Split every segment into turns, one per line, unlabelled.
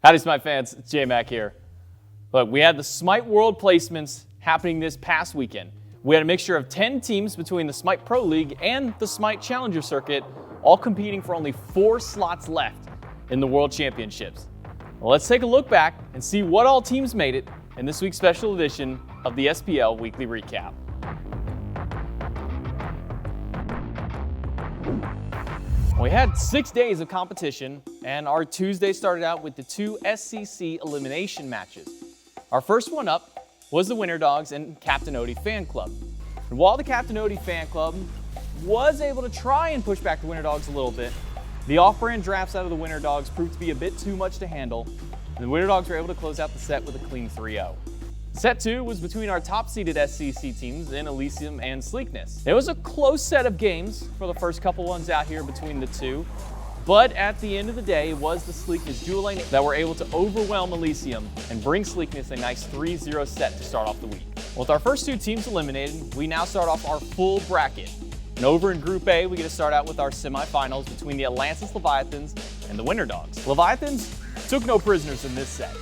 Howdy SMITE fans, it's J-Mac here. Look, we had the SMITE World Placements happening this past weekend. We had a mixture of 10 teams between the SMITEPro League and the SMITE Challenger Circuit, all competing for only 4 slots left in the World Championships. Well, let's take a look back and see what all teams made it in this week's special edition of the SPL Weekly Recap. We had 6 days of competition, and our Tuesday started out with the 2 SCC elimination matches. Our first one up was the Winter Dogs and Captain Odie Fan Club. And while the Captain Odie Fan Club was able to try and push back the Winter Dogs a little bit, the off-brand drafts out of the Winter Dogs proved to be a bit too much to handle, and the Winter Dogs were able to close out the set with a clean 3-0. Set 2 was between our top-seeded SCC teams in Elimination and Sleekness. It was a close set of games for the first couple ones out here between the two, but at the end of the day, it was the Sleekness dual lane that were able to overwhelm Elysium and bring Sleekness a nice 3-0 set to start off the week. With our first 2 teams eliminated, we now start off our full bracket. And over in Group A, we get to start out with our semifinals between the Atlantis Leviathans and the Winter Dogs. Leviathans took no prisoners in this set,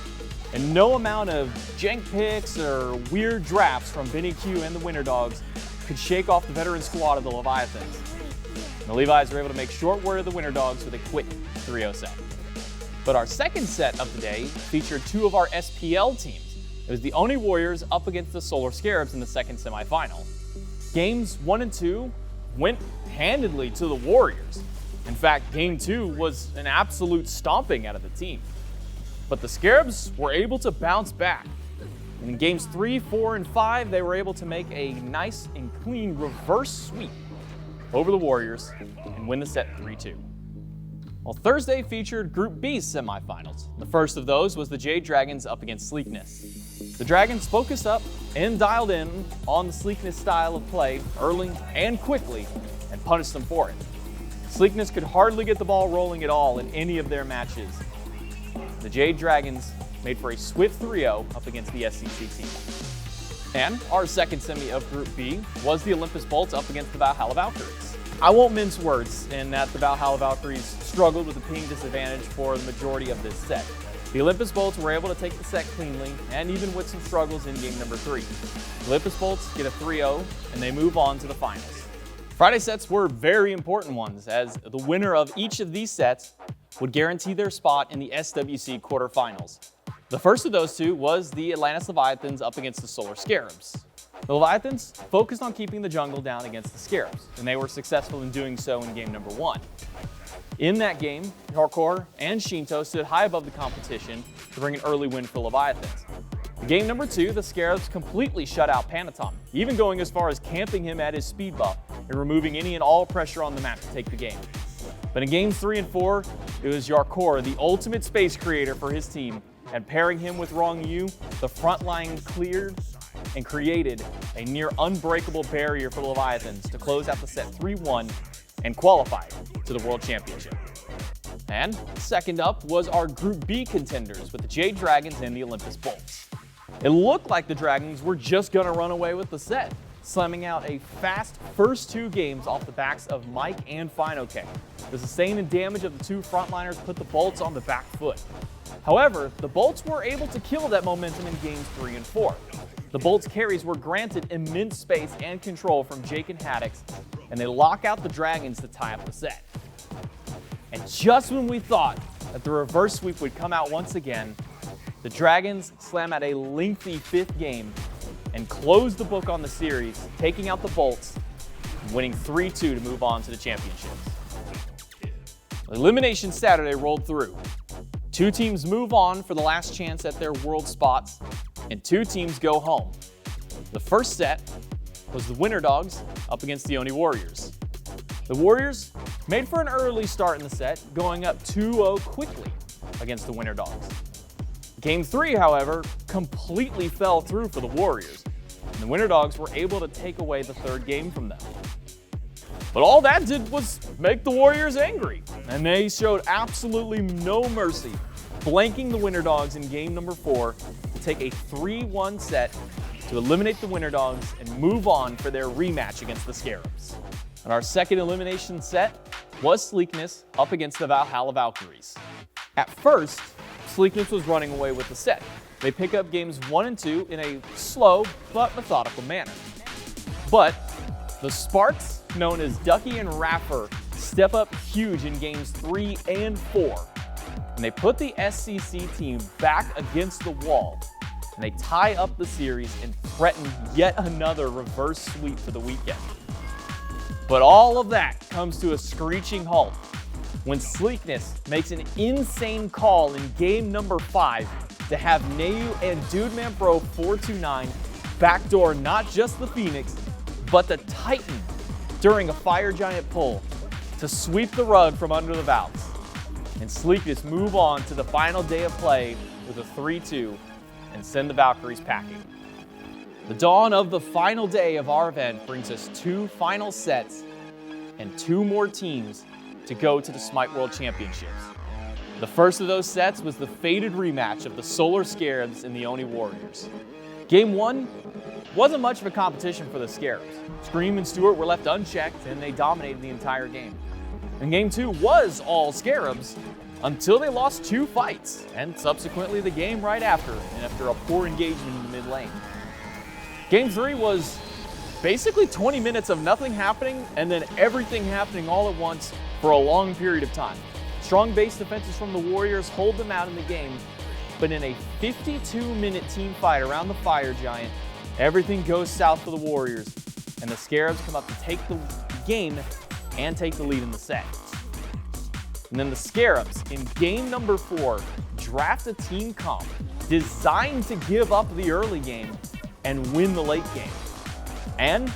and no amount of jank picks or weird drafts from Benny Q and the Winter Dogs could shake off the veteran squad of the Leviathans. And the Levi's were able to make short work of the Winter Dogs with a quick 3-0 set. But our second set of the day featured 2 of our SPL teams. It was the Oni Warriors up against the Solar Scarabs in the second semifinal. Games 1 and 2 went handedly to the Warriors. In fact, Game 2 was an absolute stomping out of the team. But the Scarabs were able to bounce back. And in Games 3, 4, and 5, they were able to make a nice and clean reverse sweep over the Warriors and win the set 3-2. Well, Thursday featured Group B semifinals. The first of those was the Jade Dragons up against Sleekness. The Dragons focused up and dialed in on the Sleekness style of play early and quickly and punished them for it. Sleekness could hardly get the ball rolling at all in any of their matches. The Jade Dragons made for a swift 3-0 up against the SCC team. And our second semi of Group B was the Olympus Bolts up against the Valhalla Valkyries. I won't mince words in that the Valhalla Valkyries struggled with a ping disadvantage for the majority of this set. The Olympus Bolts were able to take the set cleanly, and even with some struggles in game number 3. The Olympus Bolts get a 3-0, and they move on to the finals. Friday sets were very important ones, as the winner of each of these sets would guarantee their spot in the SWC quarterfinals. The first of those 2 was the Atlantis Leviathans up against the Solar Scarabs. The Leviathans focused on keeping the jungle down against the Scarabs, and they were successful in doing so in game number 1. In that game, Hardcore and Shinto stood high above the competition to bring an early win for Leviathans. In game number 2, the Scarabs completely shut out Panatom, even going as far as camping him at his speed buff and removing any and all pressure on the map to take the game. But in games 3 and 4, it was Yarkor, the ultimate space creator for his team, and pairing him with Rong Yu, the front line cleared and created a near unbreakable barrier for the Leviathans to close out the set 3-1 and qualify to the World Championship. And second up was our Group B contenders with the Jade Dragons and the Olympus Bolts. It looked like the Dragons were just gonna run away with the set, slamming out a fast first 2 games off the backs of Mike and FinoK. The sustain and damage of the 2 frontliners put the Bolts on the back foot. However, the Bolts were able to kill that momentum in games 3 and 4. The Bolts carries were granted immense space and control from Jake and Haddix, and they lock out the Dragons to tie up the set. And just when we thought that the reverse sweep would come out once again, the Dragons slam out a lengthy 5th game and close the book on the series, taking out the Bolts, and winning 3-2 to move on to the championships. Elimination Saturday rolled through. 2 teams move on for the last chance at their world spots, and 2 teams go home. The first set was the Winter Dogs up against the Oni Warriors. The Warriors made for an early start in the set, going up 2-0 quickly against the Winter Dogs. Game 3, however, completely fell through for the Warriors, and the Winter Dogs were able to take away the 3rd game from them. But all that did was make the Warriors angry, and they showed absolutely no mercy, blanking the Winter Dogs in game number 4 to take a 3-1 set to eliminate the Winter Dogs and move on for their rematch against the Scarabs. And our second elimination set was Sleekness up against the Valhalla Valkyries. At first, Sleekness was running away with the set. They pick up games 1 and 2 in a slow but methodical manner. But the Sparks, known as Ducky and Raffer, step up huge in games 3 and 4. And they put the SCC team back against the wall. And they tie up the series and threaten yet another reverse sweep for the weekend. But all of that comes to a screeching halt when Sleekness makes an insane call in game number 5 to have Nayu and SMITEPro 429 backdoor not just the Phoenix, but the Titan during a Fire Giant pull to sweep the rug from under the valves. And Sleekness move on to the final day of play with a 3-2 and send the Valkyries packing. The dawn of the final day of our event brings us 2 final sets and 2 more teams to go to the SMITE World Championships. The first of those sets was the fated rematch of the Solar Scarabs and the Oni Warriors. Game 1 wasn't much of a competition for the Scarabs. Scream and Stewart were left unchecked and they dominated the entire game. And Game 2 was all Scarabs until they lost 2 fights and subsequently the game right after a poor engagement in the mid lane. Game 3 was basically 20 minutes of nothing happening and then everything happening all at once for a long period of time. Strong base defenses from the Warriors hold them out in the game, but in a 52-minute team fight around the Fire Giant, everything goes south for the Warriors, and the Scarabs come up to take the game and take the lead in the set. And then the Scarabs, in game number 4, draft a team comp designed to give up the early game and win the late game. And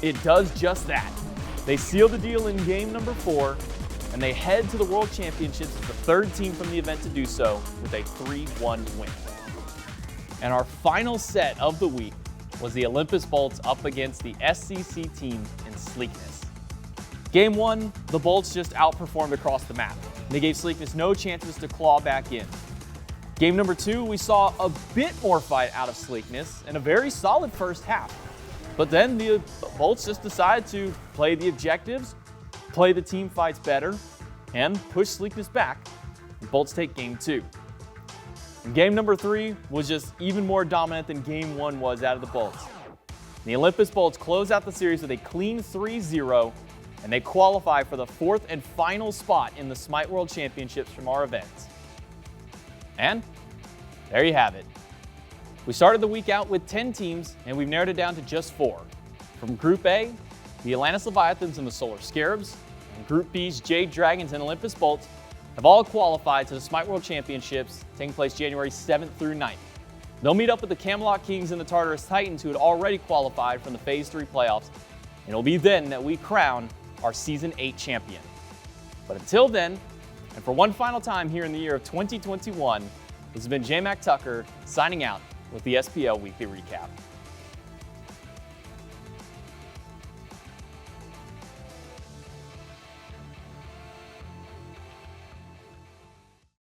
it does just that. They seal the deal in game number 4, and they head to the World Championships as the 3rd team from the event to do so with a 3-1 win. And our final set of the week was the Olympus Bolts up against the SCC team in Sleekness. Game 1, the Bolts just outperformed across the map. They gave Sleekness no chances to claw back in. Game number 2, we saw a bit more fight out of Sleekness and a very solid first half. But then the Bolts just decided to play the objectives, play the team fights better, and push Sleekness back. The Bolts take game 2. And game number 3 was just even more dominant than game 1 was out of the Bolts. The Olympus Bolts close out the series with a clean 3-0, and they qualify for the 4th and final spot in the SMITE World Championships from our events. And there you have it. We started the week out with 10 teams, and we've narrowed it down to just 4. From Group A, the Atlantis Leviathans and the Solar Scarabs, and Group B's Jade Dragons and Olympus Bolts have all qualified to the SMITE World Championships taking place January 7th through 9th. They'll meet up with the Camelot Kings and the Tartarus Titans who had already qualified from the Phase 3 playoffs, and it'll be then that we crown our Season 8 champion. But until then, and for one final time here in the year of 2021, this has been J. Mac Tucker signing out with the SPL Weekly Recap.